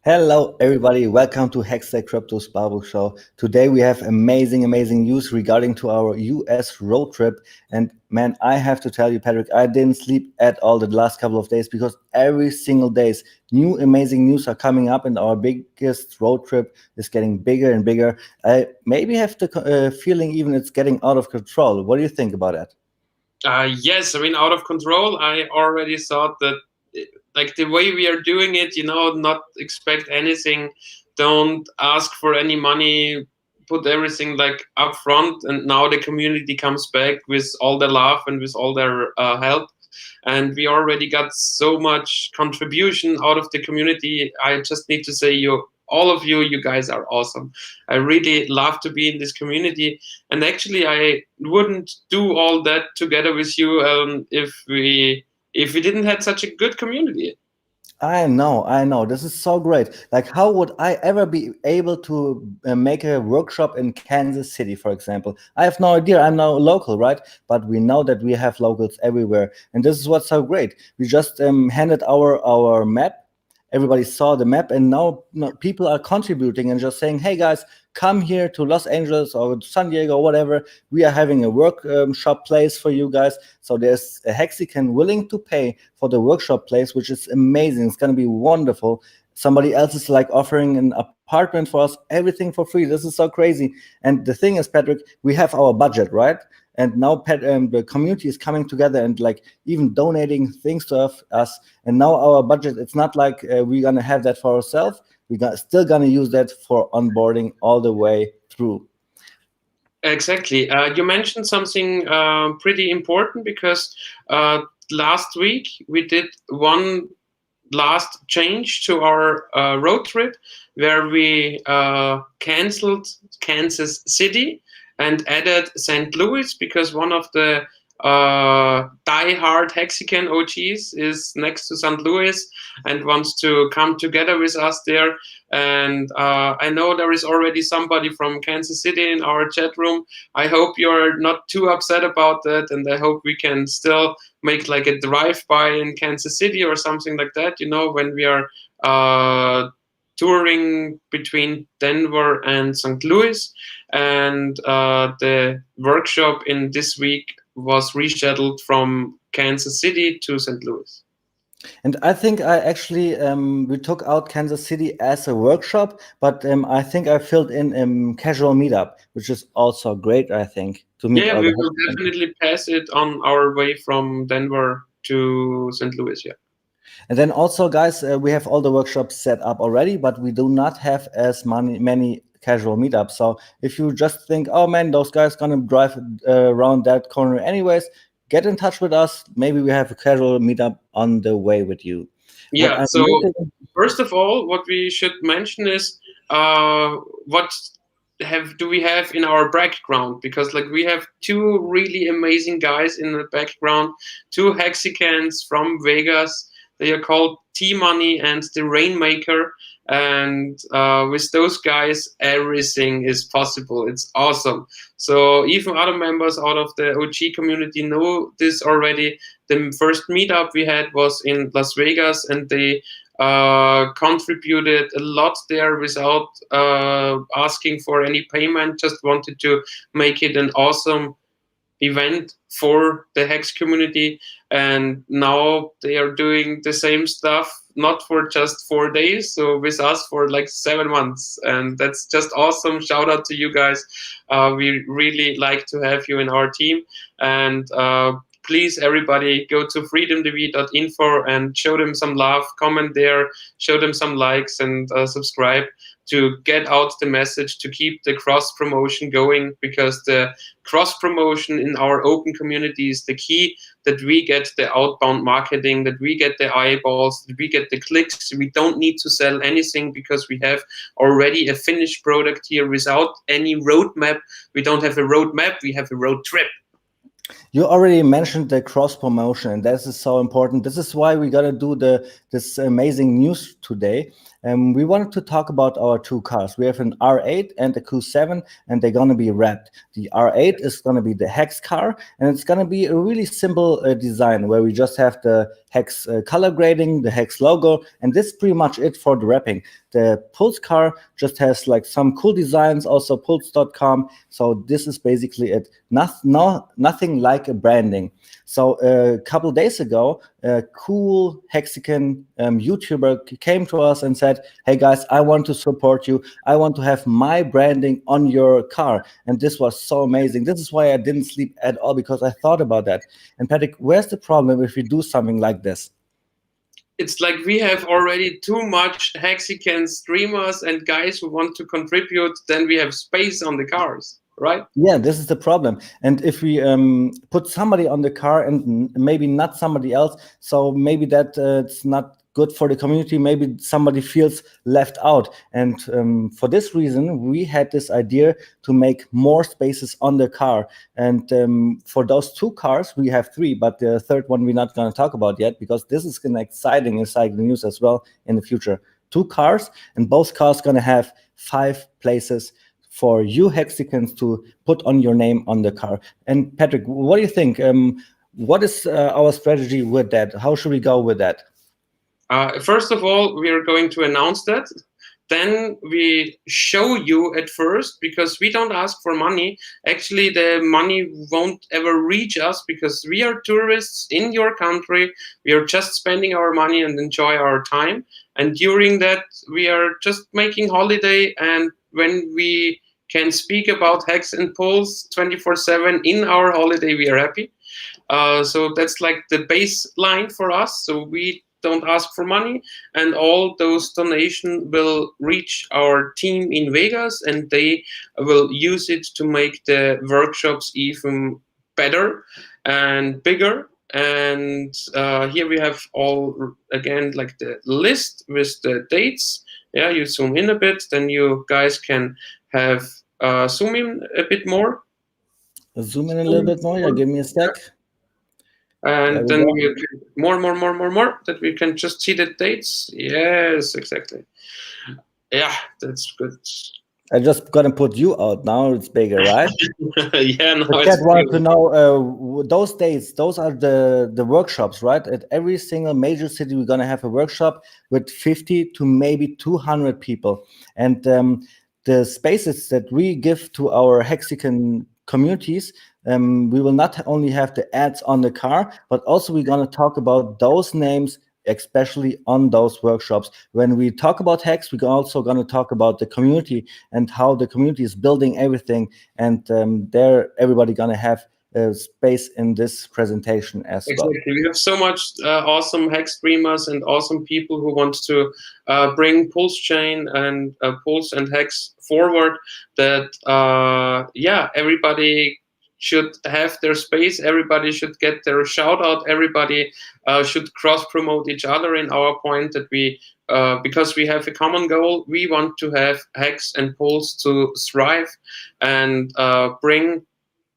Hello, everybody. Welcome to HEX Stakes Crypto's Barbook Show. Today we have amazing news regarding to our US road trip. And man, I have to tell you, Patrick, I didn't sleep at all the last couple of days because every single days new amazing news are coming up, and our biggest road trip is getting bigger and bigger. I maybe have the feeling even it's getting out of control. What do you think about that? Yes, I mean, out of control. I already thought that, like the way we are doing it, not expect anything, don't ask for any money, put everything like up front, and now the community comes back with all their love and with all their help. And we already got so much contribution out of the community. I just need to say, all of you guys are awesome. I really love to be in this community, and actually I wouldn't do all that together with you if we didn't have such a good community. I know. This is so great. Like, how would I ever be able to make a workshop in Kansas City, for example? I have no idea. I'm now local, right? But we know that we have locals everywhere, and this is what's so great. We just handed our map. Everybody saw the map, and now people are contributing and just saying, "Hey guys, come here to Los Angeles or San Diego or whatever. We are having a workshop place for you guys." So there's a Hexican willing to pay for the workshop place, which is amazing. It's going to be wonderful. Somebody else is like offering an apartment for us, everything for free. This is so crazy. And the thing is, Patrick, we have our budget, right? And now the community is coming together and like even donating things to us. And now our budget, it's not like we're going to have that for ourselves. We're still going to use that for onboarding all the way through. Exactly. You mentioned something pretty important because last week we did one last change to our road trip where we canceled Kansas City and added St. Louis because one of the die-hard Hexican OGs is next to St. Louis and wants to come together with us there. And I know there is already somebody from Kansas City in our chat room. I hope you're not too upset about that, and I hope we can still make like a drive-by in Kansas City or something like that, when we are touring between Denver and St. Louis. And the workshop in this week was rescheduled from Kansas City to St. Louis. And I think I actually we took out Kansas City as a workshop, but I think I filled in casual meetup, which is also great. I think to meet Yeah, all we the will definitely pass it on our way from Denver to St. Louis. Yeah. And then also, guys, we have all the workshops set up already, but we do not have as many casual meetups. So if you just think, oh man, those guys gonna drive around that corner anyways, get in touch with us. Maybe we have a casual meetup on the way with you. Yeah. So first of all, what we should mention is what do we have in our background, because like we have two really amazing guys in the background, two Hexicans from Vegas. They are called T-Money and the Rainmaker. And with those guys, everything is possible. It's awesome. So even other members out of the OG community know this already. The first meetup we had was in Las Vegas, and they contributed a lot there without asking for any payment, just wanted to make it an awesome event for the Hex community. And now they are doing the same stuff, not for just 4 days, so with us for like 7 months. And that's just awesome. Shout out to you guys. We really like to have you in our team. And please, everybody, go to freedomtv.info and show them some love, comment there, show them some likes, and subscribe to get out the message, to keep the cross promotion going, because the cross promotion in our open community is the key, that we get the outbound marketing, that we get the eyeballs, that we get the clicks. We don't need to sell anything because we have already a finished product here without any roadmap. We don't have a roadmap, we have a road trip. You already mentioned the cross promotion, and this is so important. This is why we gotta do this amazing news today. we wanted to talk about our two cars. We have an R8 and a Q7, and they're going to be wrapped. The R8 is going to be the Hex car, and it's going to be a really simple design where we just have the Hex color grading, the Hex logo, and this is pretty much it for the wrapping. The Pulse car just has like some cool designs, also pulse.com. So this is basically it. Nothing like a branding. So a couple days ago, a cool Hexican YouTuber came to us and said, "Hey guys, I want to support you. I want to have my branding on your car." And this was so amazing. This is why I didn't sleep at all, because I thought about that. And Patrick, where's the problem if we do something like this? It's like we have already too much Hexican streamers and guys who want to contribute. Then we have space on the cars, right? Yeah, this is the problem. And if we put somebody on the car and maybe not somebody else, so maybe that it's not good for the community. Maybe somebody feels left out. And for this reason, we had this idea to make more spaces on the car. And for those two cars, we have three, but the third one we're not going to talk about yet, because this is an exciting news as well in the future. Two cars, and both cars going to have 5 places for you Hexicans to put on your name on the car. And Patrick, what do you think? What is our strategy with that? How should we go with that? First of all, we are going to announce that. Then we show you at first, because we don't ask for money. Actually, the money won't ever reach us, because we are tourists in your country. We are just spending our money and enjoy our time. And during that, we are just making holiday. And when we can speak about Hex and Pulse 24/7 in our holiday, we are happy. So that's like the baseline for us. So we don't ask for money, and all those donations will reach our team in Vegas, and they will use it to make the workshops even better and bigger. And here we have all again like the list with the dates. Yeah, you zoom in a bit, then you guys can have zoom in a bit more. Zoom in a little bit more. Yeah, give me a sec. There And we then go. you can more that we can just see the dates. Yes, exactly. Yeah, that's good. I just gonna put you out now. It's bigger, right? Yeah, no, The it's chat wanted to big. know those dates. Those are the workshops, right? At every single major city, we're gonna have a workshop with 50 to maybe 200 people, and the spaces that we give to our Hexican communities. We will not only have the ads on the car, but also we're gonna talk about those names, especially on those workshops. When we talk about Hex, we're also going to talk about the community and how the community is building everything. And there, everybody going to have space in this presentation as well. Exactly. We have so much awesome Hex streamers and awesome people who want to bring Pulse Chain and Pulse and Hex forward, that yeah, everybody should have their space. Everybody should get their shout out. Everybody should cross promote each other. In our point that we, because we have a common goal, we want to have Hex and Pulse to thrive and bring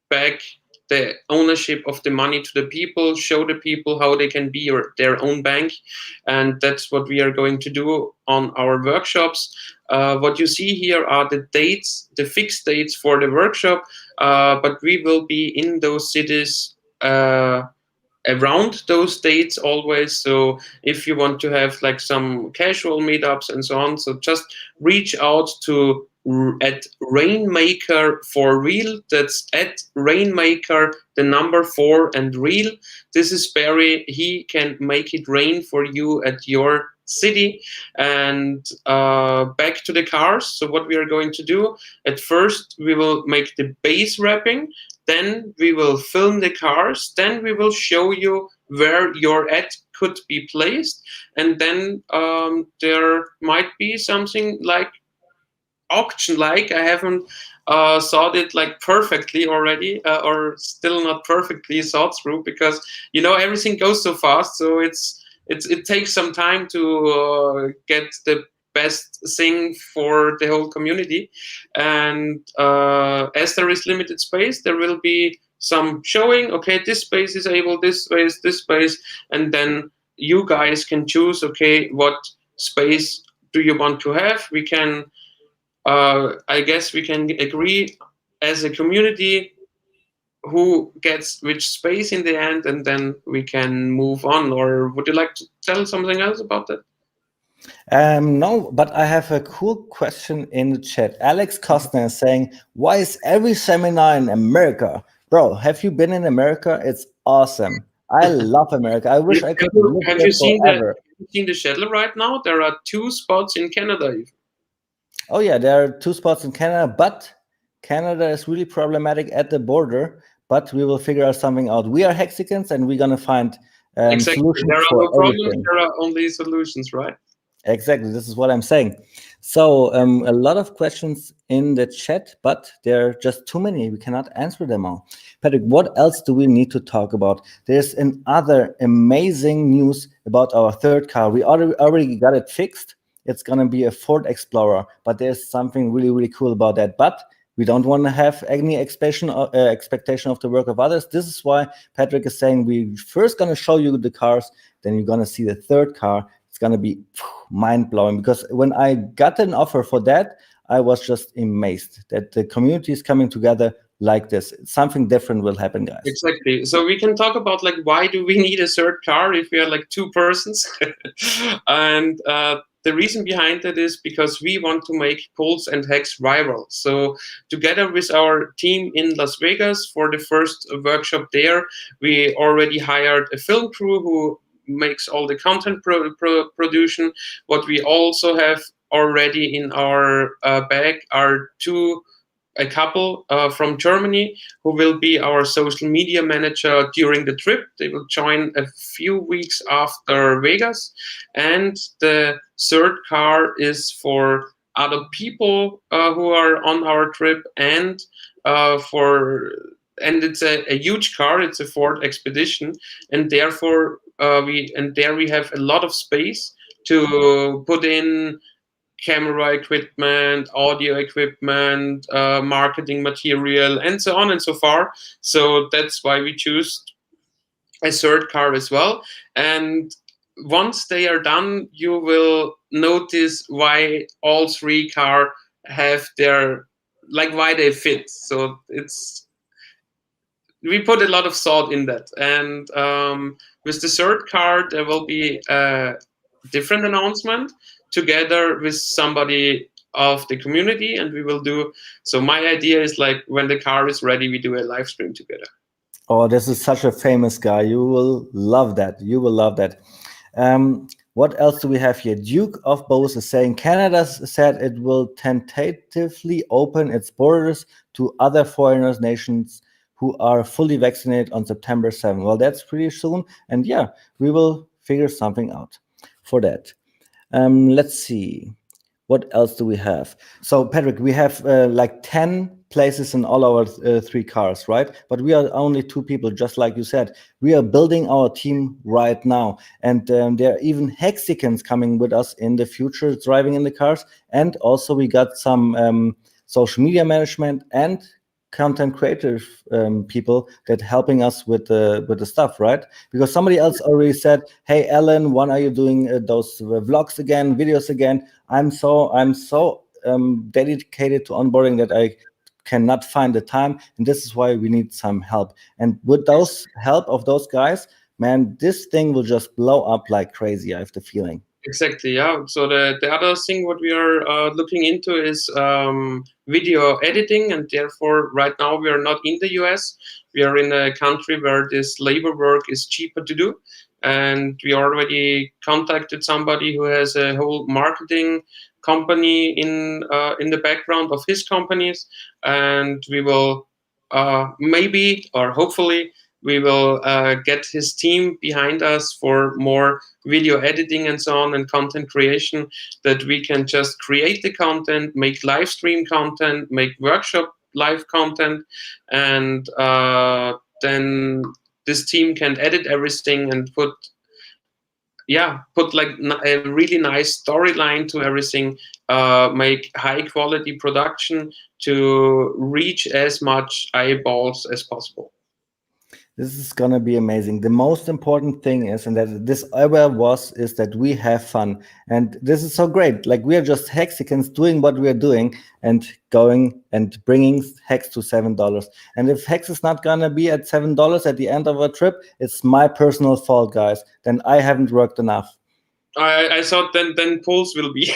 back the ownership of the money to the people, show the people how they can be their own bank. And that's what we are going to do on our workshops. What you see here are the dates, the fixed dates for the workshop, but we will be in those cities around those dates always. So if you want to have like some casual meetups and so on, so just reach out to at Rainmaker for real. That's at Rainmaker the number 4 and real. This is Barry. He can make it rain for you at your city. And back to the cars. So what we are going to do, at first we will make the base wrapping, then we will film the cars, then we will show you where your ad could be placed, and then there might be something like auction like. I haven't thought it like perfectly already, or still not perfectly thought through, because you know everything goes so fast, so it takes some time to get the best thing for the whole community. And as there is limited space, there will be some showing, okay, this space is able, this space, and then you guys can choose, okay, what space do you want to have? We can, I guess, we can agree as a community who gets which space in the end, and then we can move on. Or would you like to tell something else about that? No, but I have a cool question in the chat. Alex Costner is saying, "Why is every seminar in America, bro? Have you been in America? It's awesome. I love America. I wish I could live Have here you seen forever." the shuttle right now? There are 2 spots in Canada. Oh yeah, there are 2 spots in Canada, but Canada is really problematic at the border. But we will figure out something out. We are Hexicans, and we're gonna find Exactly. There solutions are for no problems. everything. There are only solutions, right? Exactly, this is what I'm saying. So a lot of questions in the chat, but there are just too many. We cannot answer them all. Patrick, what else do we need to talk about? There's another amazing news about our third car. We already got it fixed. It's gonna be a Ford Explorer, but there's something really cool about that. But we don't want to have any expectation of the work of others. This is why Patrick is saying we first gonna show you the cars, then you're gonna see the third car. It's gonna be mind-blowing, because when I got an offer for that, I was just amazed that the community is coming together like this. Something different will happen, guys. Exactly. So we can talk about like why do we need a third car if we are like 2 persons, and the reason behind it is because we want to make Pulse and Hex viral. So together with our team in Las Vegas for the first workshop there, we already hired a film crew who makes all the content production. What we also have already in our bag are a couple from Germany who will be our social media manager during the trip. They will join a few weeks after Vegas. And the third car is for other people who are on our trip, and for and it's a huge car. It's a Ford Expedition, and therefore we have a lot of space to put in camera equipment, audio equipment, marketing material, and so on and so far. So that's why we choose a third car as well. And once they are done, you will notice why all 3 cars have their, like, why they fit. So it's, we put a lot of thought in that. And with the third car, there will be a different announcement together with somebody of the community, and we will do. So my idea is, like, when the car is ready, we do a live stream together. Oh, this is such a famous guy. You will love that. You will love that. What else do we have here? Duke of Bose is saying Canada said it will tentatively open its borders to other foreigners nations who are fully vaccinated on September 7th. Well, that's pretty soon. And yeah, we will figure something out for that. Let's see. What else do we have? So, Patrick, we have like 10 places in all our 3 cars, right? But we are only 2 people, just like you said. We are building our team right now. And there are even Hexicans coming with us in the future, driving in the cars. And also, we got some social media management and content creative people that helping us with the stuff, right? Because somebody else already said, "Hey, Alan, when are you doing those vlogs again, videos again?" I'm so dedicated to onboarding that I cannot find the time, and this is why we need some help. And with those help of those guys, man, this thing will just blow up like crazy. I have the feeling. Exactly, yeah. So the other thing what we are looking into is video editing, and therefore right now we are not in the US. We are in a country where this labor work is cheaper to do, and we already contacted somebody who has a whole marketing company in the background of his companies, and we will maybe, or hopefully, we will get his team behind us for more video editing and so on, and content creation, that we can just create the content, make live stream content, make workshop live content, and then this team can edit everything and put like a really nice storyline to everything, make high quality production to reach as much eyeballs as possible. This is gonna be amazing. The most important thing is, and that this ever was, is that we have fun, and this is so great. Like we are just Hexicans doing what we are doing and going and bringing Hex to $7. And if Hex is not gonna be at $7 at the end of a trip, it's my personal fault, guys. Then I haven't worked enough. I thought then pools will be.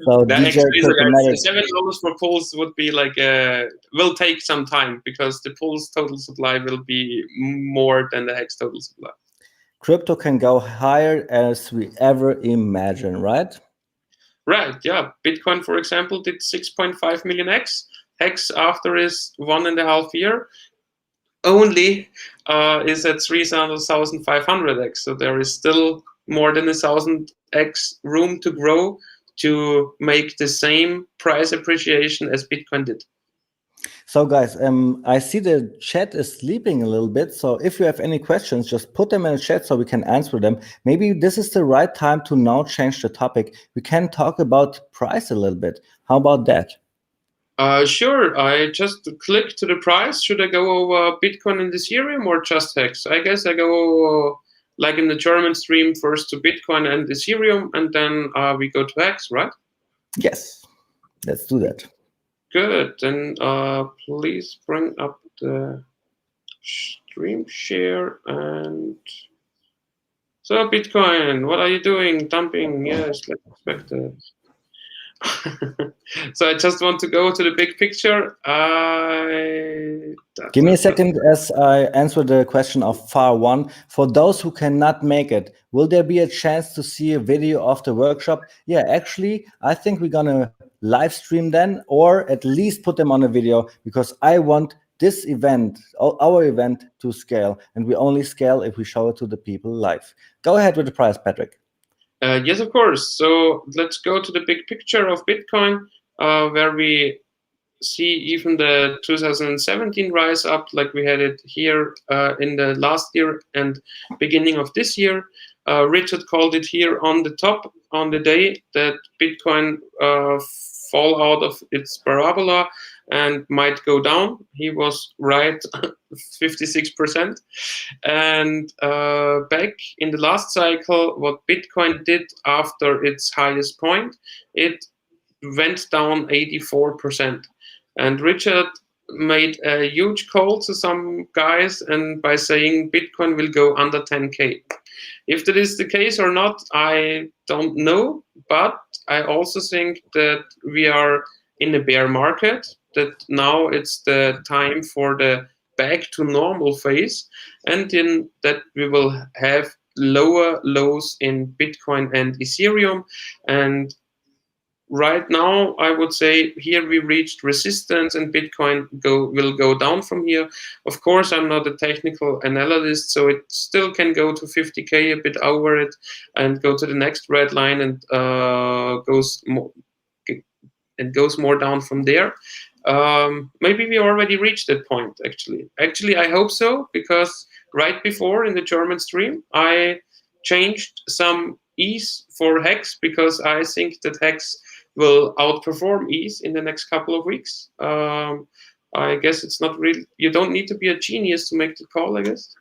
So That DJ actually, Cryptomatic. $7 for pools would be like will take some time because the pool's total supply will be more than the Hex total supply. Crypto can go higher as we ever imagine, right? Right, yeah. Bitcoin, for example, did 6.5 million X. Hex after his 1.5 year only is at 3,500 X. So there is still more than 1,000 X room to grow to make the same price appreciation as Bitcoin did. So guys, I see the chat is sleeping a little bit. So if you have any questions, just put them in the chat so we can answer them. Maybe this is the right time to now change the topic. We can talk about price a little bit. How about that? Sure, I just click to the price. Should I go over Bitcoin and Ethereum or just Hex? I guess I go like in the German stream first to Bitcoin and Ethereum, and then we go to Hex, right? Yes, let's do that. Good. Then please bring up the stream share and so Bitcoin. What are you doing? Dumping? Yes, let's expect it. So I just want to go to the big picture. Give me a second as I answer the question of Far One. For those who cannot make it, will there be a chance to see a video of the workshop? Yeah, actually, I think we're gonna live stream then, or at least put them on a video, because I want this event, our event, to scale, and we only scale if we show it to the people live. Go ahead with the price, Patrick. Yes, of course. So let's go to the big picture of Bitcoin, where we see even the 2017 rise up like we had it here in the last year and beginning of this year. Richard called it here on the top on the day that Bitcoin fall out of its parabola and might go down. He was right, 56%. And back in the last cycle, what Bitcoin did after its highest point, it went down 84%. And Richard made a huge call to some guys and by saying Bitcoin will go under 10K. If that is the case or not, I don't know. But I also think that we are in a bear market, that now it's the time for the back to normal phase, and in that we will have lower lows in Bitcoin and Ethereum. And right now, I would say here we reached resistance and Bitcoin will go down from here. Of course, I'm not a technical analyst, so it still can go to 50K, a bit over it, and go to the next red line and goes more down from there. Maybe we already reached that point, actually. Actually, I hope so, because right before in the German stream, I changed some ETH for Hex because I think that Hex will outperform ETH in the next couple of weeks. I guess it's not really, you don't need to be a genius to make the call, I guess.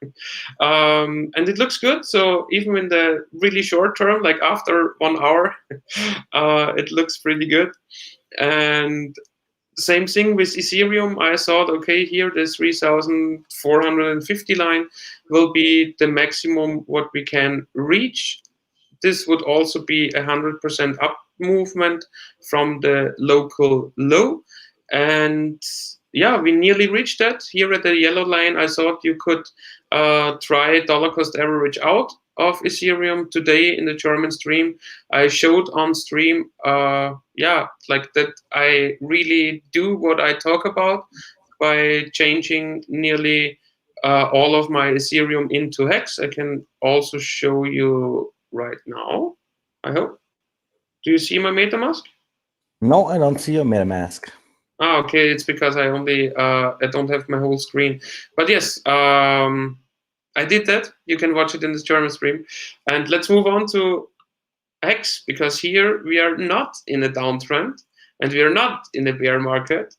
And it looks good. So even in the really short term, like after 1 hour, it looks pretty good. And same thing with Ethereum. I thought, okay, here the 3,450 line will be the maximum what we can reach. This would also be 100% up movement from the local low. And yeah, we nearly reached that. Here at the yellow line, I thought you could try dollar cost average out of Ethereum today in the German stream. I showed on stream, like that I really do what I talk about by changing nearly all of my Ethereum into Hex. I can also show you right now, I hope. Do you see my MetaMask? No, I don't see your MetaMask. Ah, okay, it's because I only I don't have my whole screen. But yes, I did that. You can watch it in this German stream. And let's move on to Hex, because here we are not in a downtrend and we are not in a bear market.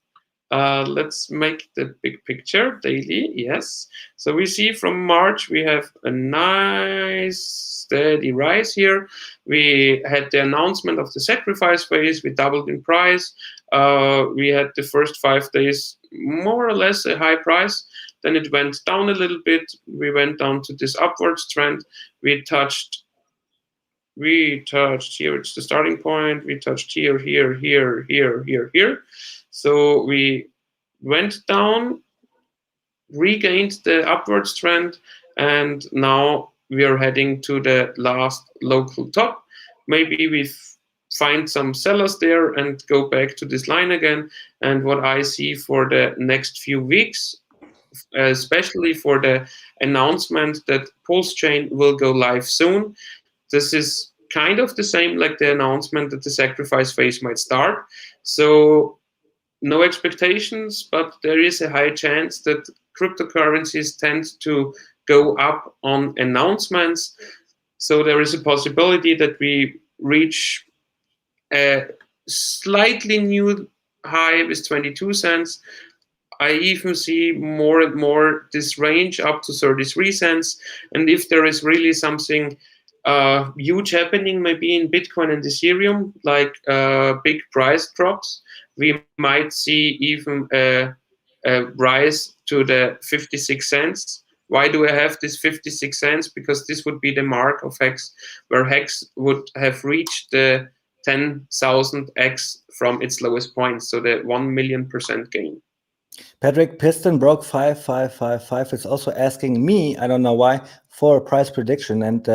Let's make the big picture daily. Yes. So we see from March we have a nice steady rise here. We had the announcement of the sacrifice phase. We doubled in price. We had the first 5 days more or less a high price. Then it went down a little bit. We went down to this upwards trend. We touched here, it's the starting point. We touched here, here, here, here, here, here. So we went down, regained the upwards trend, and now we are heading to the last local top. Maybe we find some sellers there and go back to this line again. And what I see for the next few weeks, especially for the announcement that Pulse Chain will go live soon, this is kind of the same like the announcement that the sacrifice phase might start. So no expectations, but there is a high chance that cryptocurrencies tend to go up on announcements. So there is a possibility that we reach a slightly new high with 22 cents. I even see more and more this range up to 33 cents. And if there is really something huge happening, maybe in Bitcoin and Ethereum, like big price drops, we might see even a rise to the 56 cents. Why do I have this 56 cents? Because this would be the mark of Hex, where Hex would have reached the 10,000x from its lowest point, so the 1,000,000% gain. Patrick, Piston broke 5555 is also asking me, I don't know why, for a price prediction. And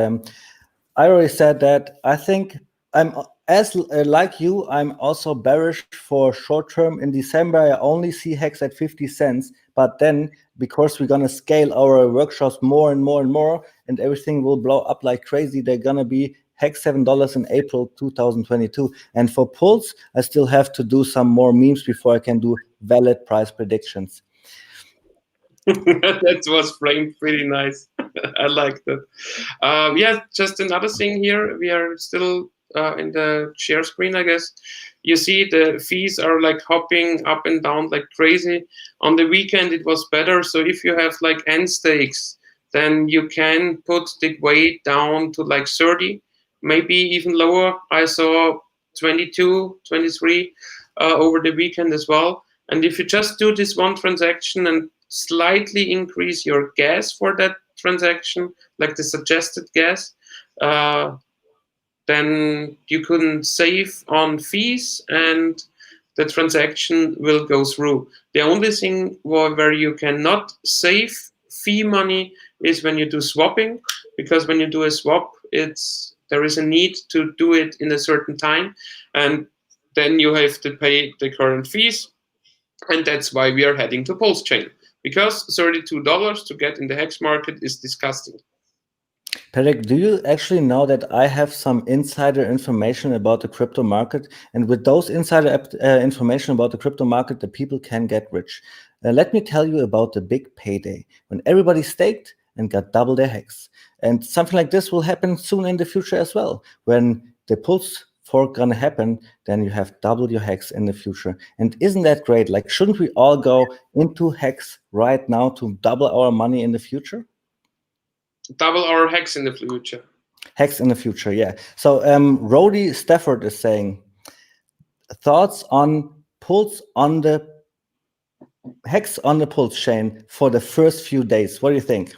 I already said that I think I'm as like you, I'm also bearish for short term. In December, I only see Hex at 50 cents. But then, because we're going to scale our workshops more and more and more, and everything will blow up like crazy, they're going to be Hex $7 in April 2022. And for Pulse, I still have to do some more memes before I can do valid price predictions. That was framed pretty nice. I like that. Yeah, just another thing here. We are still in the share screen, I guess. You see the fees are like hopping up and down like crazy. On the weekend, it was better. So if you have like end stakes, then you can put the weight down to like 30, maybe even lower. I saw 22, 23 over the weekend as well. And if you just do this one transaction and slightly increase your gas for that transaction, like the suggested gas, then you can save on fees and the transaction will go through. The only thing where you cannot save fee money is when you do swapping, because when you do a swap, there is a need to do it in a certain time, and then you have to pay the current fees. And that's why we are heading to Pulse Chain, because $32 to get in the Hex market is disgusting. Patrick, do you actually know that I have some insider information about the crypto market? And with those insider information about the crypto market, the people can get rich. Let me tell you about the big payday when everybody staked and got double their Hex. And something like this will happen soon in the future as well. When the Pulse fork gonna happen, then you have double your Hex in the future. And isn't that great? Like, shouldn't we all go into Hex right now to double our money in the future? Double our Hex in the future. Hex in the future, yeah. So Rody Stafford is saying, thoughts on Pulse on the Hex on the Pulse chain for the first few days. What do you think?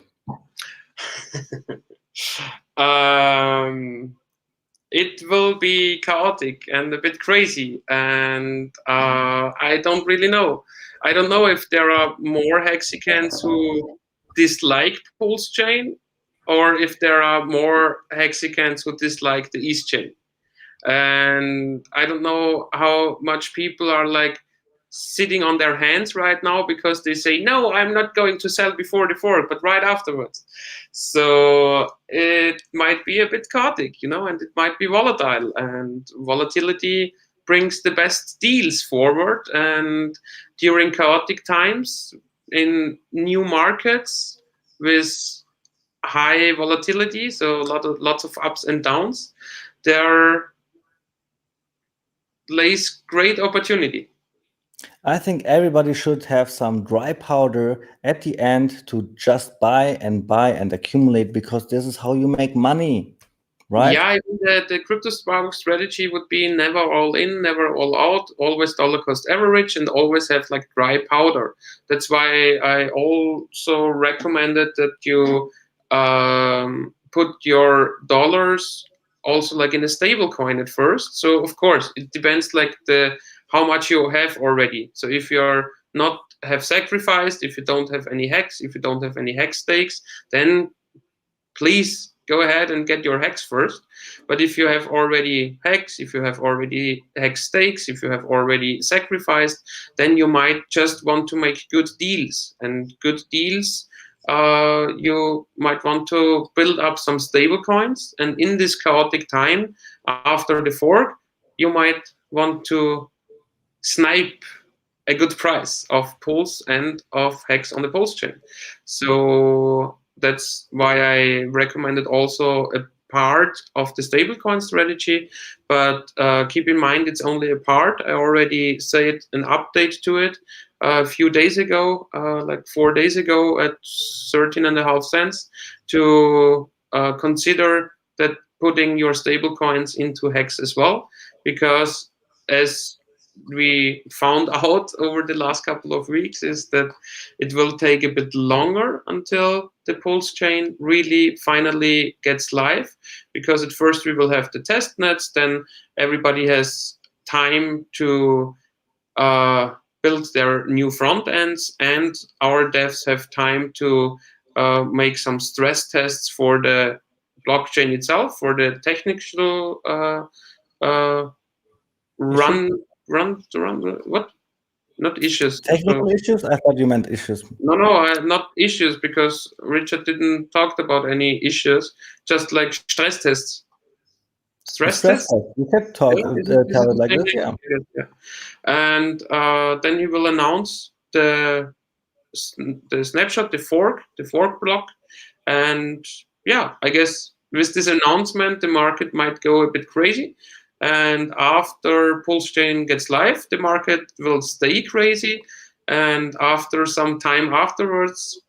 It will be chaotic and a bit crazy, and I don't really know. I don't know if there are more Hexicans who dislike Pulse chain, or if there are more Hexicans who dislike the East chain. And I don't know how much people are like sitting on their hands right now because they say, no, I'm not going to sell before the fork, but right afterwards. So it might be a bit chaotic, and it might be volatile, and volatility brings the best deals forward. And during chaotic times in new markets with high volatility, so lots of ups and downs, there lays great opportunity. I think everybody should have some dry powder at the end to just buy and accumulate because this is how you make money, right? Yeah, I think the crypto spark strategy would be never all in, never all out, always dollar cost average, and always have like dry powder. That's why I also recommended that you put your dollars also like in a stable coin at first. So of course it depends like the how much you have already. So if you're not have sacrificed, if you don't have any hex, if you don't have any hex stakes, then please go ahead and get your hex first. But if you have already hex, if you have already hex stakes, if you have already sacrificed, then you might just want to make good deals. And good deals, you might want to build up some stable coins. And in this chaotic time after the fork, you might want to snipe a good price of pools and of hex on the pulse chain. So that's why I recommended also a part of the stablecoin strategy. But keep in mind, it's only a part. I already said an update to it a few days ago, like 4 days ago, at 13.5 cents, to consider that putting your stablecoins into hex as well, because as we found out over the last couple of weeks is that it will take a bit longer until the pulse chain really finally gets live, because at first we will have the test nets, then everybody has time to build their new front ends, and our devs have time to make some stress tests for the blockchain itself, for the technical uh, Issue? run run what, not issues. Technical issues? I thought you meant issues. No, not issues, because Richard didn't talk about any issues, just like stress tests. The Stress stress tests. test. You could Yeah, talk, this is tell it the like same this, name, yeah. I guess, yeah. And then he will announce the snapshot, the fork block, and yeah, I guess with this announcement, the market might go a bit crazy. And after Pulse Chain gets live, the market will stay crazy. And after some time afterwards,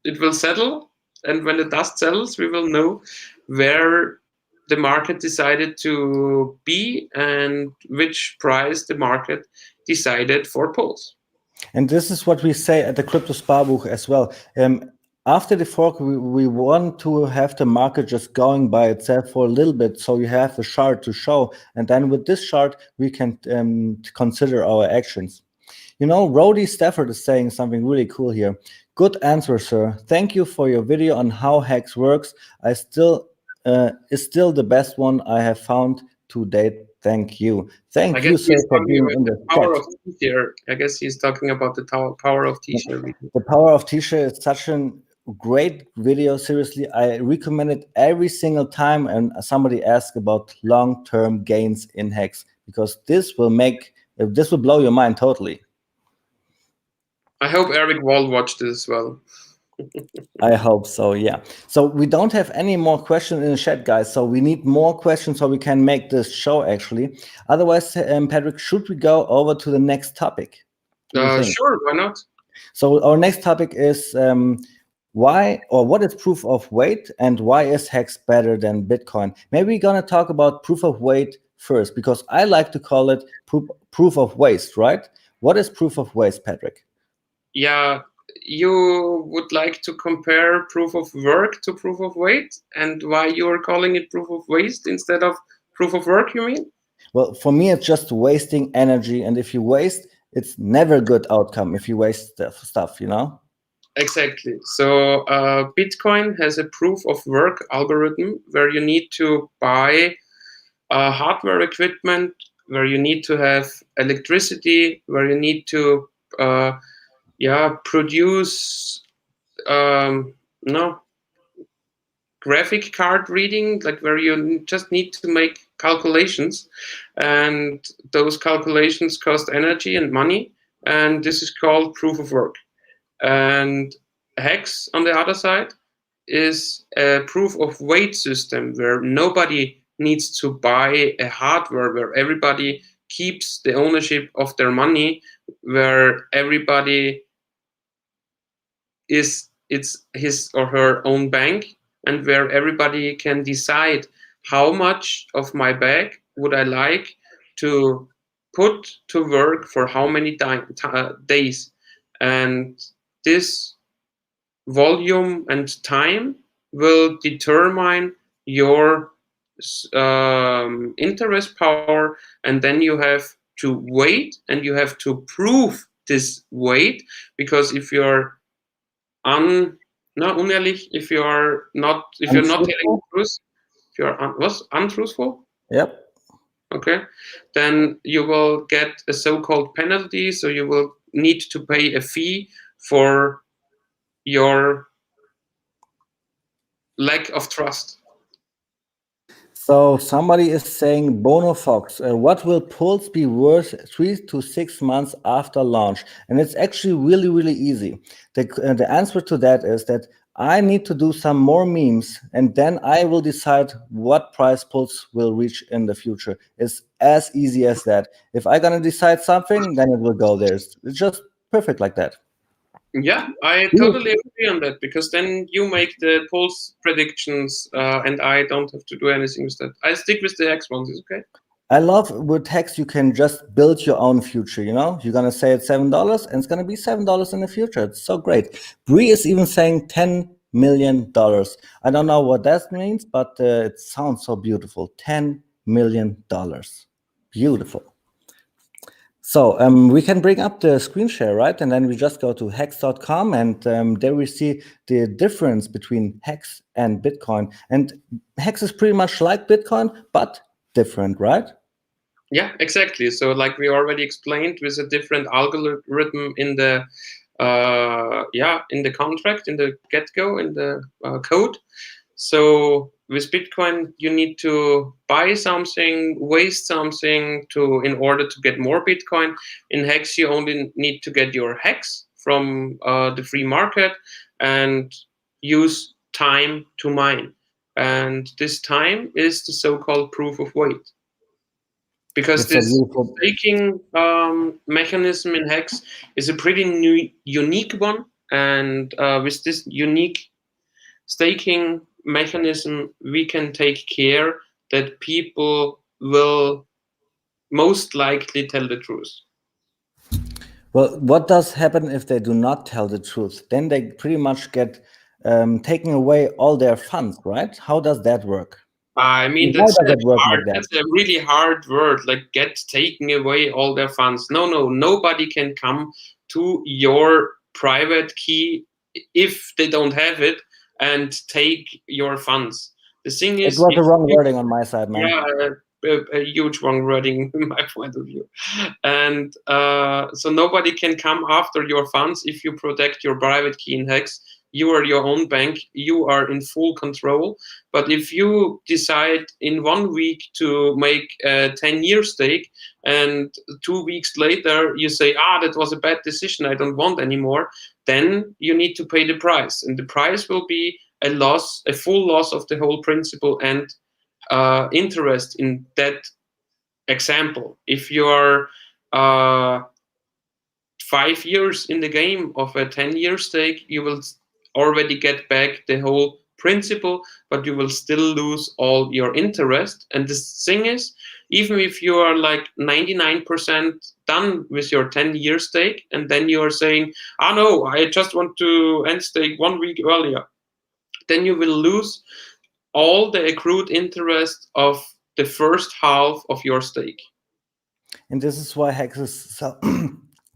it will settle. And when the dust settles, we will know where the market decided to be and which price the market decided for Pulse. And this is what we say at the Crypto Sparbuch as well. After the fork, we want to have the market just going by itself for a little bit, so you have a chart to show. And then with this chart, we can consider our actions. You know, Rody Stafford is saying something really cool here. Good answer, sir. Thank you for your video on how Hex works. I still is still the best one I have found to date. Thank you. I Thank guess you, sir, he's for talking being about in the the power chat. of T-share. I guess he's talking about the power of T-share. The power of T-shirt is such a great video. Seriously, I recommend it every single time. And somebody asked about long-term gains in Hex, because this will blow your mind totally. I hope Eric Wall watched it as well. I hope so, yeah. So we don't have any more questions in the chat, guys. So we need more questions so we can make this show, actually. Otherwise, Patrick, should we go over to the next topic? Do you think? Sure, why not? So our next topic is why or what is proof of weight and why is Hex better than Bitcoin? Maybe we're gonna talk about proof of weight first, because I like to call it proof of waste, right? What is proof of waste, Patrick? Yeah, you would like to compare proof of work to proof of weight, and why you are calling it proof of waste instead of proof of work, you mean? Well, for me, it's just wasting energy, and if you waste, it's never a good outcome if you waste stuff, you know? Exactly. So Bitcoin has a proof of work algorithm where you need to buy hardware equipment, where you need to have electricity, where you need to produce no graphic card reading, like where you just need to make calculations, and those calculations cost energy and money, and this is called proof of work. And Hex, on the other side, is a proof of weight system where nobody needs to buy a hardware, where everybody keeps the ownership of their money, where everybody is it's his or her own bank, and where everybody can decide how much of my bag would I like to put to work for how many days. And this volume and time will determine your interest power, and then you have to wait and you have to prove this wait, because if you're not unehrlich, if you're not telling the Untruthful? truth, if you're untruthful, Yep. okay, then you will get a so-called penalty. So you will need to pay a fee for your lack of trust. So somebody is saying, Bono Fox, what will Pulse be worth 3 to 6 months after launch? And it's actually really, really easy. The answer to that is that I need to do some more memes, and then I will decide what price Pulse will reach in the future. It's as easy as that. If I'm going to decide something, then it will go there. It's just perfect like that. Yeah, I totally agree on that, because then you make the pulse predictions, and I don't have to do anything with that. I stick with the X ones, is okay? I love with Hex, you can just build your own future, you know? You're gonna say it's $7 and it's gonna be $7 in the future. It's so great. Bree is even saying $10 million. I don't know what that means, but it sounds so beautiful. $10 million. Beautiful. So we can bring up the screen share, right? And then we just go to hex.com, and there we see the difference between Hex and Bitcoin. And Hex is pretty much like Bitcoin, but different, right? Yeah, exactly. So, like we already explained, with a different algorithm in the in the contract, in the get-go, in the code. So with Bitcoin, you need to buy something, waste something in order to get more Bitcoin. In Hex, you only need to get your Hex from the free market and use time to mine. And this time is the so-called proof of weight, because It's so this beautiful. staking mechanism in Hex is a pretty unique one. And with this unique staking mechanism, we can take care that people will most likely tell the truth. Well, what does happen if they do not tell the truth? Then they pretty much get taking away all their funds, right? How does that work? I mean, Why does it work like that? that's a really hard word, like get taking away all their funds. No, nobody can come to your private key if they don't have it and take your funds. The thing It is, was if the wrong you, wording on my side, man. yeah, a huge wrong wording in my point of view. And so nobody can come after your funds if you protect your private key in Hex. You are your own bank. You are in full control. But if you decide in 1 week to make a 10-year stake, and 2 weeks later you say, that was a bad decision, I don't want anymore, then you need to pay the price. And the price will be a full loss of the whole principal and interest in that example. If you are 5 years in the game of a 10-year stake, you will already get back the whole principal, but you will still lose all your interest. And the thing is, even if you are like 99% done with your 10-year stake, and then you are saying, no, I just want to end stake 1 week earlier, then you will lose all the accrued interest of the first half of your stake. And this is why Hex is so,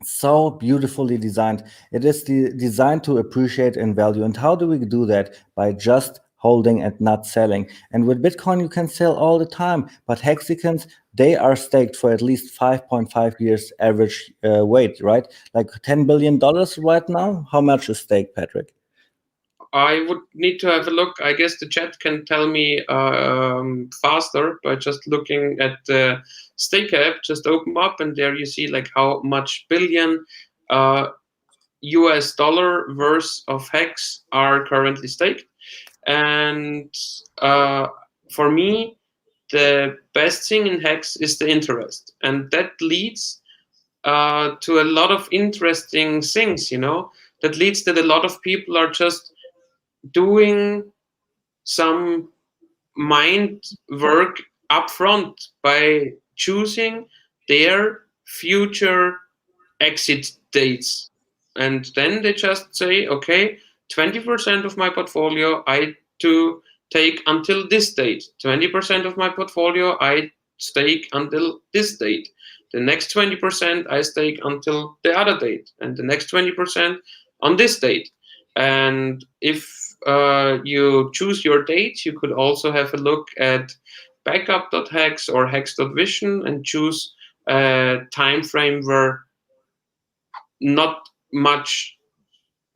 so beautifully designed. It is designed to appreciate in value. And how do we do that? By just holding and not selling. And with Bitcoin, you can sell all the time. But Hexicans, they are staked for at least 5.5 years average weight, right? Like $10 billion right now. How much is staked, Patrick? I would need to have a look. I guess the chat can tell me faster by just looking at the stake app. Just open up, and there you see like how much billion US dollar worth of Hex are currently staked. And for me, the best thing in Hex is the interest, and that leads to a lot of interesting things. That leads that a lot of people are just doing some mind work upfront by choosing their future exit dates. And then they just say, okay, 20% of my portfolio I to take until this date, 20% of my portfolio I stake until this date, the next 20% I stake until the other date, and the next 20% on this date. And if you choose your date, you could also have a look at backup.hex or hex.vision and choose a time frame where not much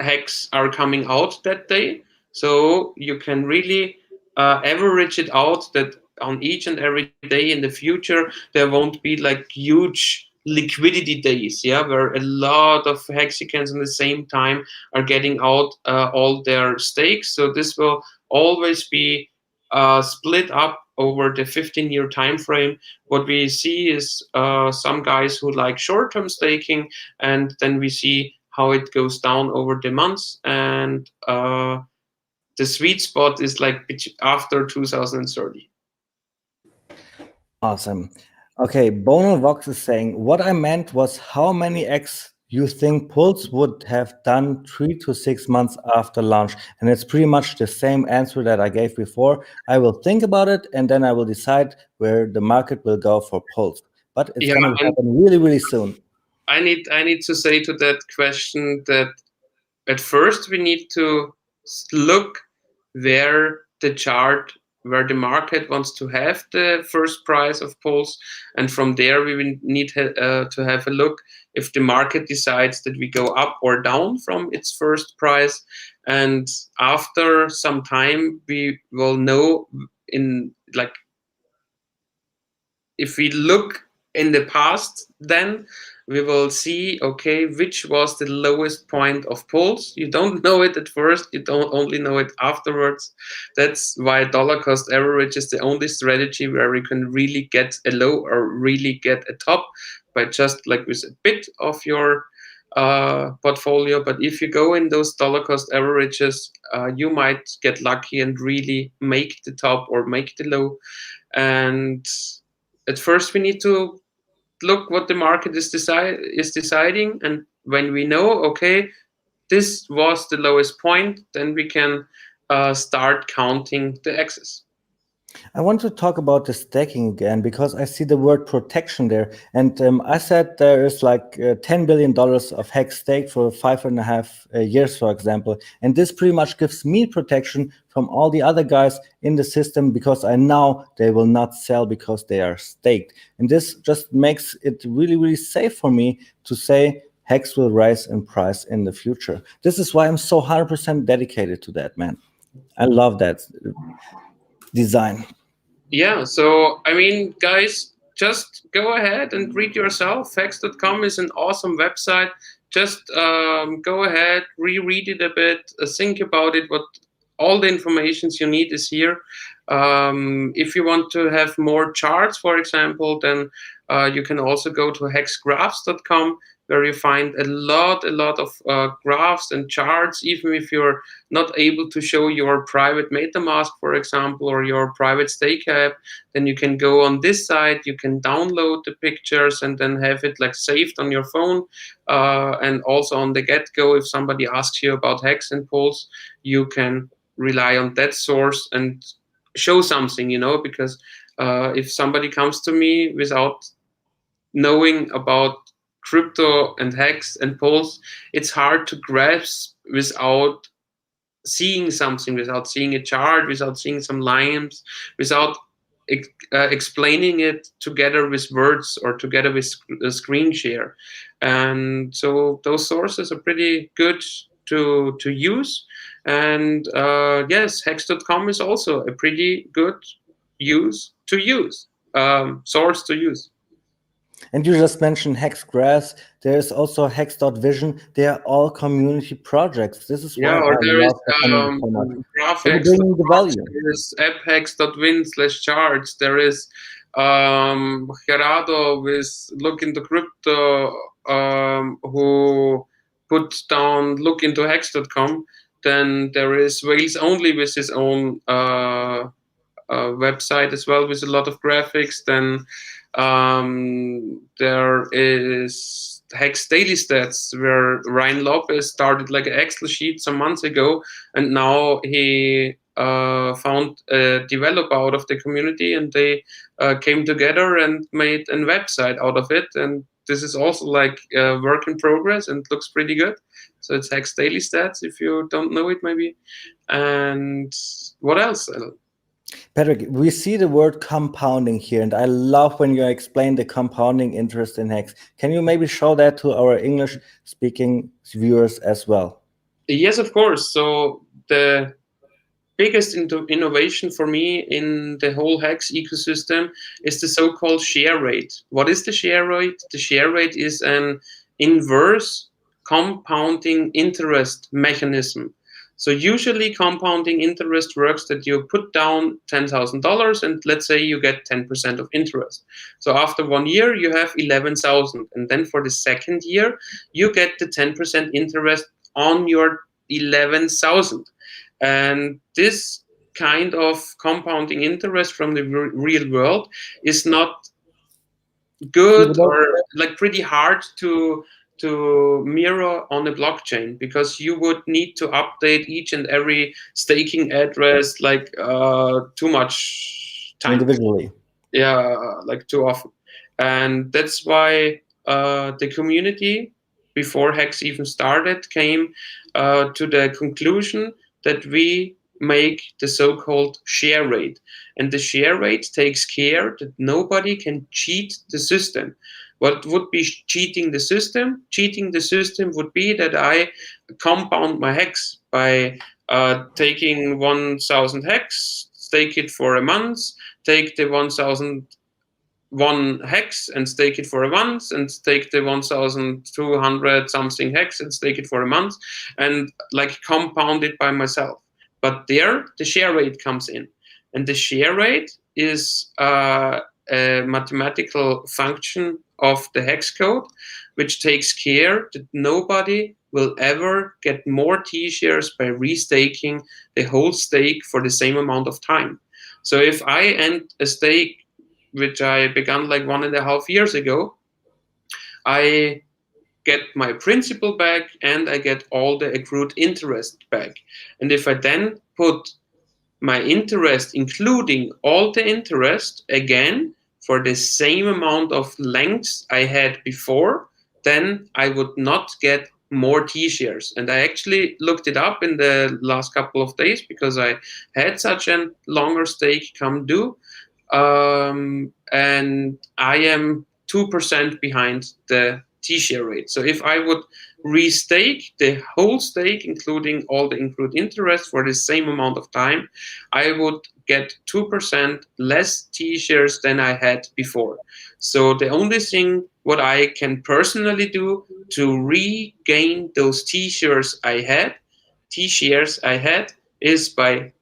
hacks are coming out that day. So you can really average it out that on each and every day in the future, there won't be like huge liquidity days, yeah, where a lot of Hexicans at the same time are getting out all their stakes. So this will always be split up over the 15-year time frame. What we see is some guys who like short-term staking, and then we see how it goes down over the months, and the sweet spot is like after 2030. Awesome. Okay, Bono Vox is saying, what I meant was how many X you think Pulse would have done 3 to 6 months after launch. And it's pretty much the same answer that I gave before. I will think about it and then I will decide where the market will go for Pulse. But it's Yeah, going to and happen really, really soon. I need to say to that question that at first we need to look where the chart, where the market wants to have the first price of Pulse, and from there we will need to have a look if the market decides that we go up or down from its first price, and after some time we will know in like if we look in the past, then we will see, okay, which was the lowest point of Pulse. You don't know it at first, you don't only know it afterwards. That's why dollar cost average is the only strategy where we can really get a low or really get a top by just like with a bit of your portfolio. But if you go in those dollar cost averages, you might get lucky and really make the top or make the low. And at first we need to look what the market is deciding, and when we know, okay, this was the lowest point, then we can start counting the X's. I want to talk about the staking again because I see the word protection there. And I said there is like $10 billion of hex stake for 5.5 years, for example. And this pretty much gives me protection from all the other guys in the system because I know they will not sell because they are staked. And this just makes it really, really safe for me to say hex will rise in price in the future. This is why I'm so 100% dedicated to that, man. I love that design. Yeah, so I mean, guys, just go ahead and read yourself. Hex.com is an awesome website. Just go ahead, reread it a bit, think about it. What all the informations you need is here. If you want to have more charts, for example, then you can also go to hexgraphs.com, where you find a lot of graphs and charts. Even if you're not able to show your private MetaMask, for example, or your private stake app, then you can go on this site, you can download the pictures and then have it like saved on your phone. And also on the get-go, if somebody asks you about Hex and Pulse, you can rely on that source and show something, because if somebody comes to me without knowing about crypto and Hex and Pulse, it's hard to grasp without seeing something, without seeing a chart, without seeing some lines, without explaining it together with words or together with a screen share. And so those sources are pretty good to use. And yes, hex.com is also a pretty good use source to use. And you just mentioned HexGrass. There's also Hex.vision. They are all community projects. This is Yeah, why or I there is love the community so much. Maybe bringing the graphhex.charts, value. there is apphex.win/charts, there is Gerardo with Look into Crypto, who put down Look into Hex.com. Then there is Wales Only with his own website as well with a lot of graphics. Then there is Hex Daily Stats, where Ryan Lopez started like an Excel sheet some months ago, and now he found a developer out of the community, and they came together and made a website out of it. And this is also like a work in progress and looks pretty good. So it's Hex Daily Stats if you don't know it, maybe. And what else? Patrick, we see the word compounding here, and I love when you explain the compounding interest in Hex. Can you maybe show that to our English speaking viewers as well? Yes, of course. So the biggest innovation for me in the whole Hex ecosystem is the so-called share rate. What is the share rate? The share rate is an inverse compounding interest mechanism. So usually compounding interest works that you put down $10,000 and let's say you get 10% of interest. So after 1 year you have 11,000, and then for the second year you get the 10% interest on your 11,000. And this kind of compounding interest from the real world is not good, or like pretty hard to mirror on a blockchain, because you would need to update each and every staking address like too much time. Individually. Yeah, like too often. And that's why the community, before Hex even started, came to the conclusion that we make the so-called share rate. And the share rate takes care that nobody can cheat the system. What would be cheating the system? Cheating the system would be that I compound my Hex by taking 1,000 Hex, stake it for a month, take the 1,001 hex and stake it for a month, and take the 1,200 something hex and stake it for a month, and like compound it by myself. But there the share rate comes in, and the share rate is a mathematical function of the hex code, which takes care that nobody will ever get more t-shares by restaking the whole stake for the same amount of time. So if I end a stake, which I began like 1.5 years ago, I get my principal back and I get all the accrued interest back. And if I then put my interest, including all the interest, again for the same amount of lengths I had before, then I would not get more T-shares. And I actually looked it up in the last couple of days because I had such a longer stake come due. And I am 2% behind the T-share rate. So if I would restake the whole stake, including all the accrued interest for the same amount of time, I would get 2% less T-shares than I had before. So the only thing what I can personally do to regain those T-shares I had is by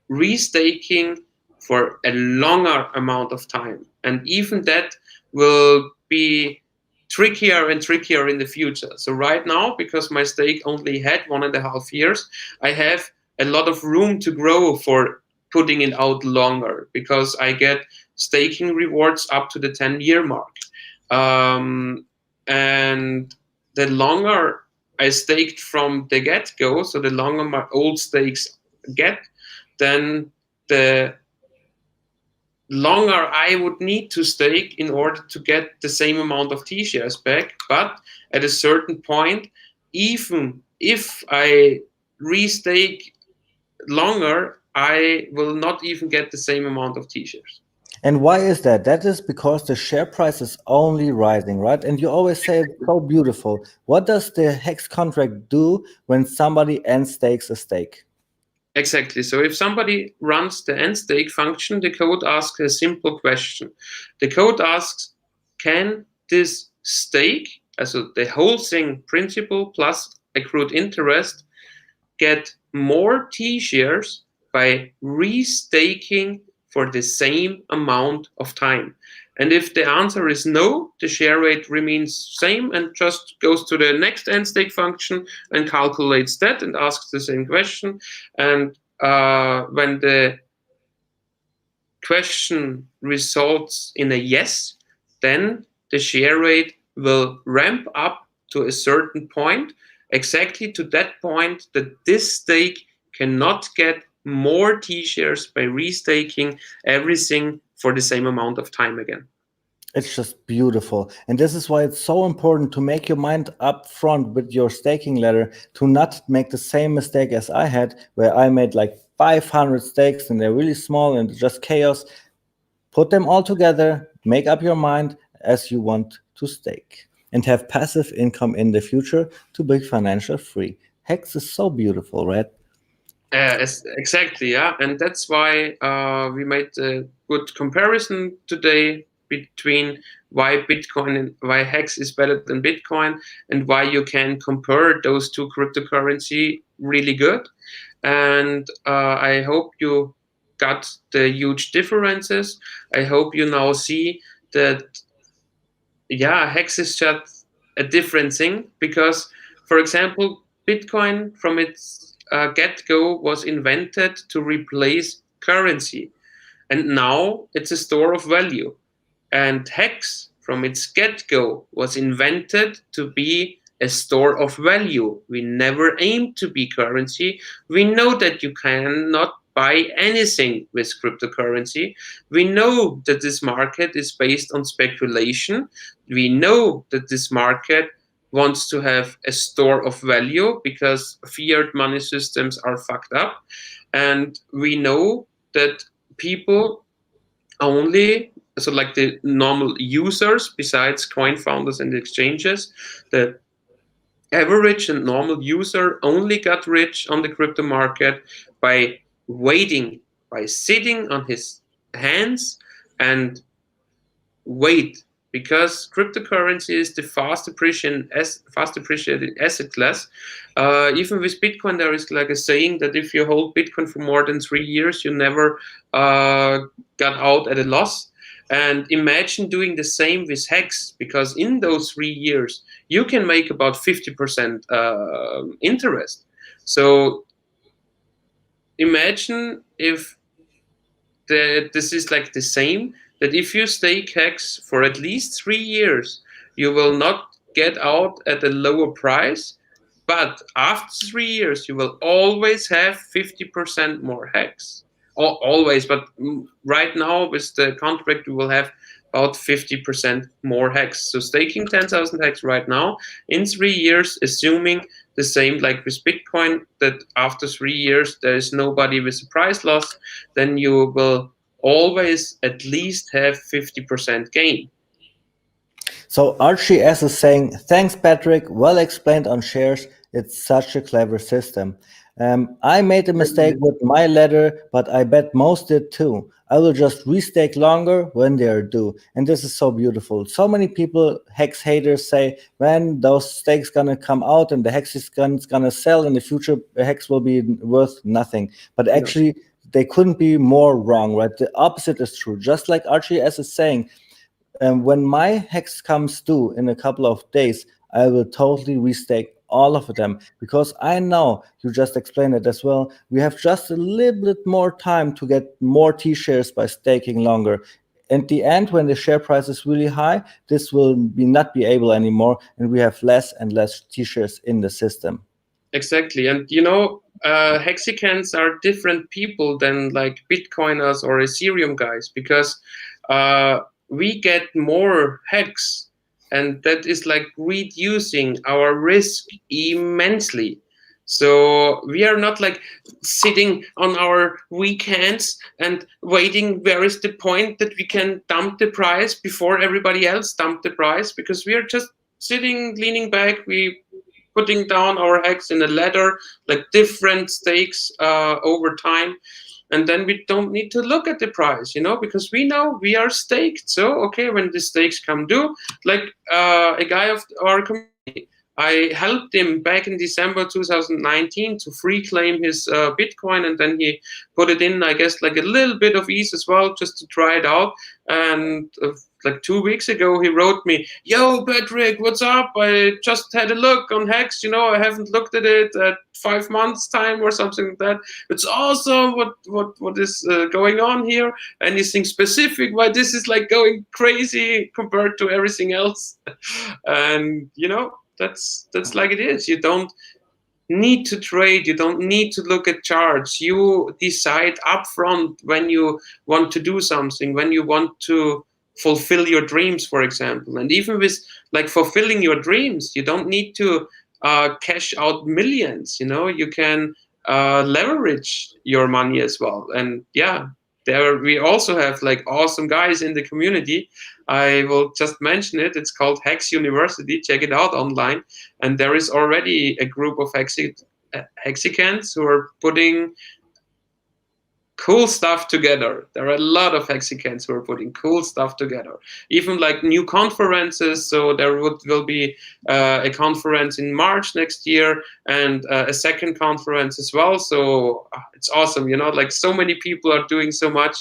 restaking for a longer amount of time. And even that will be trickier and trickier in the future. So right now, because my stake only had 1.5 years, I have a lot of room to grow for putting it out longer, because I get staking rewards up to the 10-year mark. And the longer I staked from the get-go, so the longer my old stakes get, then the longer I would need to stake in order to get the same amount of T-shares back. But at a certain point, even if I restake longer, I will not even get the same amount of T-shares. And why is that? That is because the share price is only rising, right? And you always say it's so beautiful. What does the Hex contract do when somebody end stakes a stake? Exactly. So if somebody runs the end stake function, the code asks a simple question. The code asks, can this stake, also the whole thing principal plus accrued interest, get more T-shares by restaking for the same amount of time. And if the answer is no, the share rate remains same and just goes to the next end stake function and calculates that and asks the same question. And when the question results in a yes, then the share rate will ramp up to a certain point, exactly to that point that this stake cannot get more T-shares by restaking everything for the same amount of time again. It's just beautiful. And this is why it's so important to make your mind up front with your staking ladder, to not make the same mistake as I had, where I made like 500 stakes and they're really small and just chaos. Put them all together, make up your mind as you want to stake, and have passive income in the future to be financial free. Hex is so beautiful, right? Exactly, yeah, and that's why we made a good comparison today between why Bitcoin and why Hex is better than Bitcoin, and why you can compare those two cryptocurrency really good. And I hope you got the huge differences. I hope you now see that, yeah, Hex is just a different thing because, for example, Bitcoin from its get-go was invented to replace currency, and now it's a store of value. And Hex, from its get-go, was invented to be a store of value. We never aimed to be currency. We know that you cannot buy anything with cryptocurrency. We know that this market is based on speculation. We know that this market wants to have a store of value because fiat money systems are fucked up. And we know that people only, so like the normal users besides coin founders and exchanges, the average and normal user only got rich on the crypto market by waiting, by sitting on his hands and wait, because cryptocurrency is the fast appreciated asset class. Even with Bitcoin, there is like a saying that if you hold Bitcoin for more than 3 years, you never got out at a loss. And imagine doing the same with Hex, because in those 3 years, you can make about 50% interest. So imagine if this is like the same, that if you stake Hex for at least 3 years, you will not get out at a lower price, but after 3 years you will always have 50% more Hex. Always, but right now with the contract you will have about 50% more Hex. So staking 10,000 Hex right now in 3 years, assuming the same like with Bitcoin, that after 3 years there is nobody with a price loss, then you will always at least have 50% gain. So RGS is saying, thanks, Patrick. Well explained on shares. It's such a clever system. I made a mistake with my ladder, but I bet most did too. I will just restake longer when they are due. And this is so beautiful. So many people, Hex haters, say, when those stakes gonna come out and the Hexicans gonna sell in the future, Hex will be worth nothing. But actually, they couldn't be more wrong, right? The opposite is true. Just like RGS is saying, when my Hex comes due in a couple of days, I will totally restake all of them, because I know, you just explained it as well, we have just a little bit more time to get more T-shares by staking longer. At the end, when the share price is really high, this will not be able anymore, and we have less and less T-shares in the system. Exactly. And Hexicans are different people than like Bitcoiners or Ethereum guys, because we get more Hex, and that is like reducing our risk immensely. So we are not like sitting on our weekends and waiting where is the point that we can dump the price before everybody else dump the price, because we are just sitting, leaning back. We putting down our Hex in a ladder, like different stakes over time. and then we don't need to look at the price, because we know we are staked. So okay, when the stakes come due, like a guy of our community, I helped him back in December 2019 to free claim his Bitcoin, and then he put it in, I guess, like a little bit of ease as well, just to try it out. And like 2 weeks ago, he wrote me, "Yo, Patrick, what's up? I just had a look on Hex. I haven't looked at it at 5 months time or something like that. It's awesome. What is going on here? Anything specific? Why this is like going crazy compared to everything else?" And that's like it is. You don't need to trade. You don't need to look at charts. You decide upfront when you want to do something, when you want to fulfill your dreams, for example. And even with like fulfilling your dreams, you don't need to cash out millions. You can leverage your money as well. And yeah, there we also have like awesome guys in the community. I will just mention it. It's called HEX University. Check it out online. And there is already a group of Hexicans who are putting cool stuff together. There are a lot of Hexicans who are putting cool stuff together. Even like new conferences. So there will be a conference in March next year, and a second conference as well. So it's awesome. Like so many people are doing so much,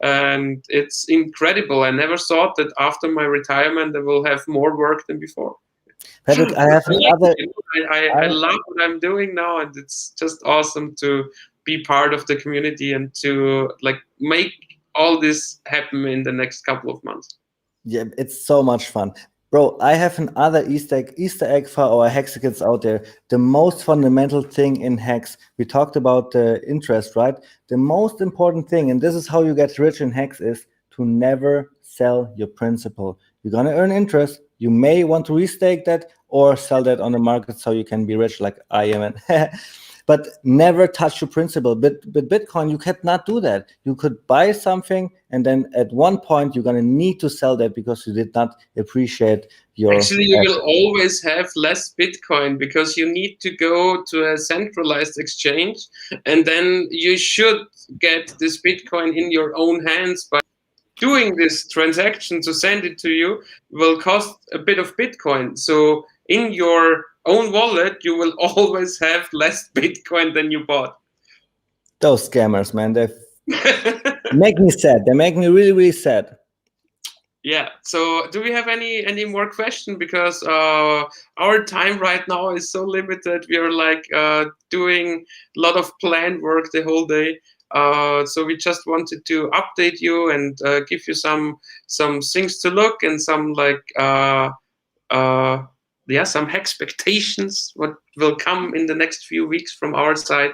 and it's incredible. I never thought that after my retirement I will have more work than before. Patrick, I have another. I love what I'm doing now, and it's just awesome to be part of the community and to like make all this happen in the next couple of months. Yeah, it's so much fun. Bro, I have another Easter egg for our Hexicans out there. The most fundamental thing in Hex, we talked about the interest, right? The most important thing, and this is how you get rich in Hex, is to never sell your principal. You're going to earn interest. You may want to restake that or sell that on the market so you can be rich like I am. But never touch your principal. But Bitcoin, you cannot do that. You could buy something, and then at one point you're going to need to sell that because you did not appreciate your Actually, you will asset. always have less Bitcoin because you need to go to a centralized exchange, and then you should get this Bitcoin in your own hands by doing this transaction. To send it to you will cost a bit of Bitcoin. So in your own wallet, you will always have less Bitcoin than you bought. Those scammers, man, they make me sad. They make me really, really sad. Yeah. So do we have any more question? Because our time right now is so limited. We are like doing a lot of plan work the whole day. So we just wanted to update you and give you some things to look, and some like some expectations what will come in the next few weeks from our side.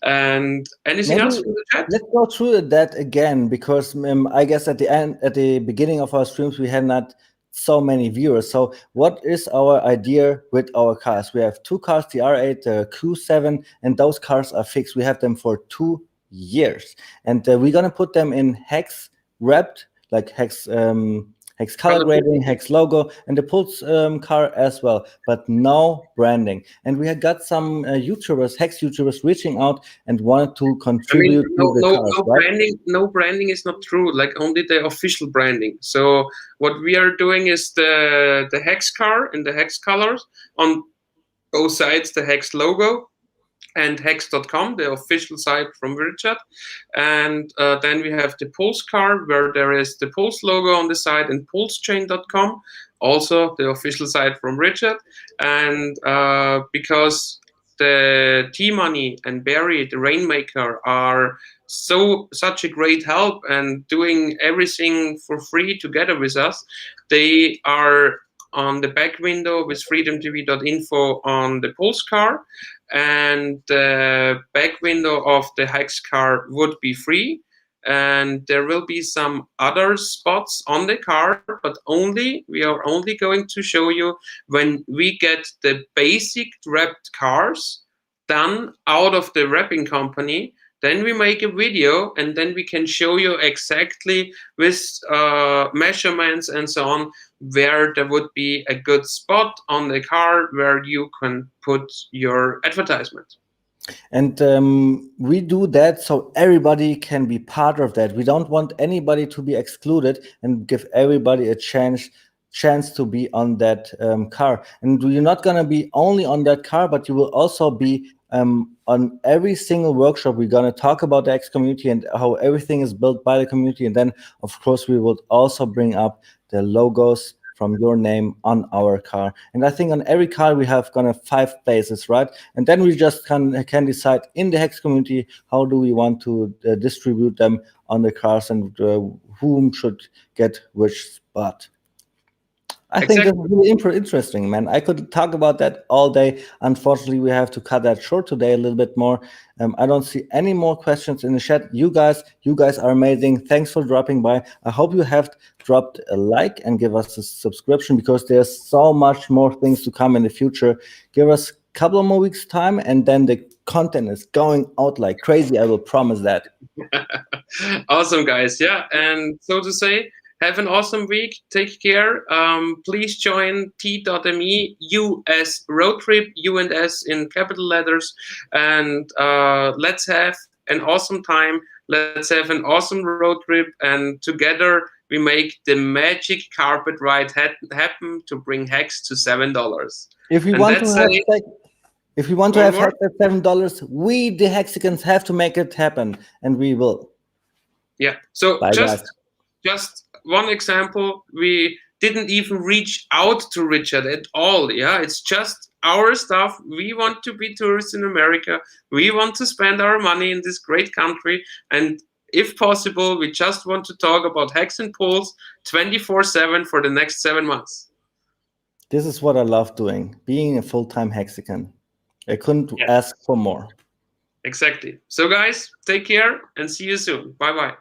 And anything Maybe else from the chat? let's go through that again, because I guess at the beginning of our streams, we had not so many viewers. So what is our idea with our cars? We have two cars, the R8, the Q7, and those cars are fixed. We have them for 2 years, and we're gonna put them in Hex wrapped, like Hex color grading, Hex logo, and the Pulse car as well, but no branding. And we had got some YouTubers, Hex YouTubers, reaching out and wanted to contribute to the cars, right? No branding is not true. Like only the official branding. So what we are doing is the Hex car in the Hex colors, on both sides the Hex logo, and hex.com, the official site from Richard. And then we have the Pulse card, where there is the Pulse logo on the side, and pulsechain.com, also the official site from Richard. And because the T-Money and Barry, the Rainmaker, are such a great help and doing everything for free together with us, they are on the back window with freedomtv.info on the Pulse car, and the back window of the Hex car would be free. And there will be some other spots on the car, but we are only going to show you when we get the basic wrapped cars done out of the wrapping company. Then we make a video, and then we can show you exactly with measurements and so on where there would be a good spot on the car where you can put your advertisement. And we do that so everybody can be part of that. We don't want anybody to be excluded and give everybody a chance to be on that car. And you're not going to be only on that car, but you will also be on every single workshop. We're going to talk about the X community and how everything is built by the community. And then, of course, we will also bring up the logos from your name on our car. And I think on every car we have gonna 5 places, right? And then we just can decide in the Hex community how do we want to distribute them on the cars and whom should get which spot. I think that's Exactly. really interesting, man. I could talk about that all day. Unfortunately, we have to cut that short today a little bit more. I don't see any more questions in the chat. You guys are amazing. Thanks for dropping by. I hope you have dropped a like and give us a subscription because there's so much more things to come in the future. Give us a couple of more weeks time, and then the content is going out like crazy. I will promise that. Awesome, guys. Yeah, and so to say, have an awesome week. Take care. Please join t.me US road trip, U and S in capital letters, and let's have an awesome time. Let's have an awesome road trip, and together we make the magic carpet ride happen to bring Hex to $7. If we And want to that's have it. If you want to One have more. Hex at $7, we the Hexicans have to make it happen, and we will. Yeah. So Bye, guys. just one example. We didn't even reach out to Richard at all. Yeah, it's just our stuff. We want to be tourists in America. We want to spend our money in this great country, and if possible, we just want to talk about Hex and Pulse 24/7 for the next 7 months. This is what I love doing, being a full-time Hexican. I couldn't Yeah, ask for more. exactly. So, guys, take care and see you soon. Bye bye.